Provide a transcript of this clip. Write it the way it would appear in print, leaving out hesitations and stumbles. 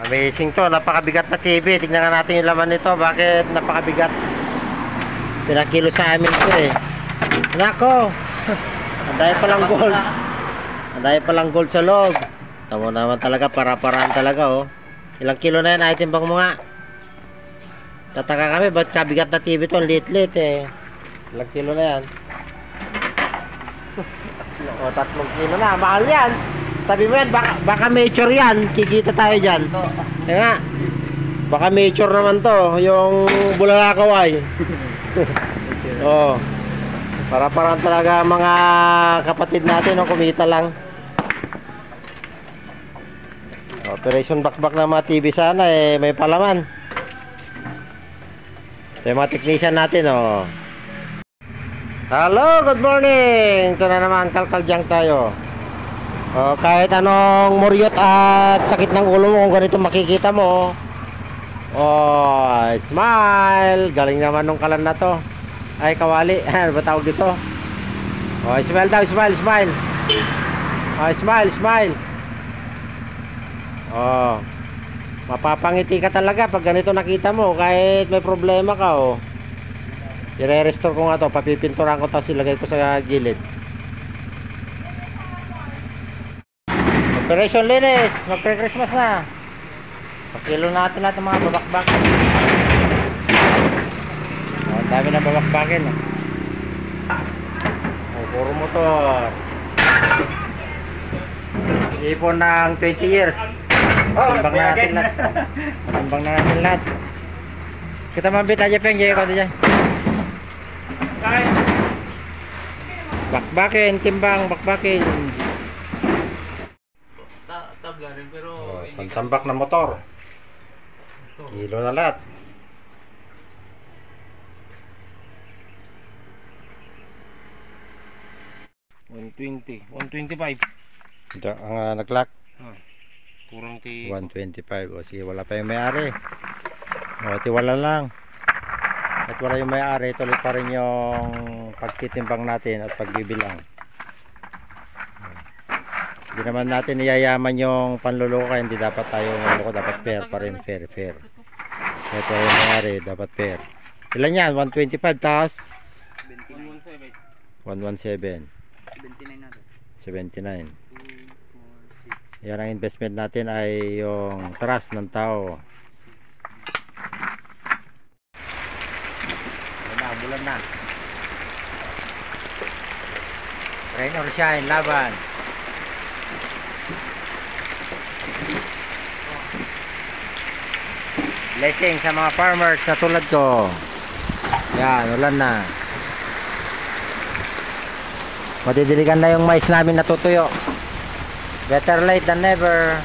Amazing to, napakabigat na TV. Tignan nga natin yung laman nito. Bakit napakabigat? Pinakilo sa amin to eh. Nako! Ang dahil palang gold. Ang dahil palang gold sa loob. Tamo naman talaga, para-paraan talaga oh. Ilang kilo na yan, item bang mga? Tataka kami, ba't kabigat na TV to? Lit-lit eh. Ilang kilo na yan? O, 3 kilo na. Mahal yan. Sabi mo yan, baka mature yan. Kikita tayo dyan. Kaya nga, baka mature naman to. Yung bulalakaw ay. Oh, para-paraan talaga mga kapatid natin. No? Kumita lang. Operation bakbak ng mga TV sana eh, may palaman. Ito yung mga technician natin oh. Hello, good morning. Ito na naman, kalkaljang tayo. Oh, kahit anong muryot at sakit ng ulo mo, kung ganito makikita mo. Oh, smile. Galing naman nung kalan na to. Ay, kawali. Ano ba tawag dito? Oh, smile daw, smile, smile. Oh, smile, smile. Oh, mapapangiti ka talaga pag ganito nakita mo, kahit may problema ka oh. I-restore ko nga to, papipinturan ko, tapos ilagay ko sa gilid. Operation linis, magpre-Christmas na. Pakilo natin lahat ng mga babakbak. Oh, ang dami na babakbakin oh. Oh, puro motor. Ipon ng 20 years. Timbang na natin lahat. Timbang na natin lahat. Kita mambit aja peng, jaya ko dyan. Bakbakin, timbang, bakbakin. Tabla rin pero Oh, santambak na motor. Kilo na lahat. $120, $125. Ito ang nag-lock. Kurang ti 125. O sige, wala pa yung may-ari. O, tiwala lang. At wala yung may-ari, tuloy pa rin yung pagtitimbang natin at pagbibilang. Hindi naman natin iyayaman yung panluloko, hindi dapat tayo manluloko, dapat fair pa rin, fair. Ito yung may-ari, dapat fair. Ilan yan? 125 tapos? 117. 79. Yan ang investment natin ay yung trust ng tao. Bulan na. Rain or shine, laban. Blessing sa mga farmers na tulad ko. Yan, ulan na. Madidiligan na yung mais namin natutuyo. Better late than never.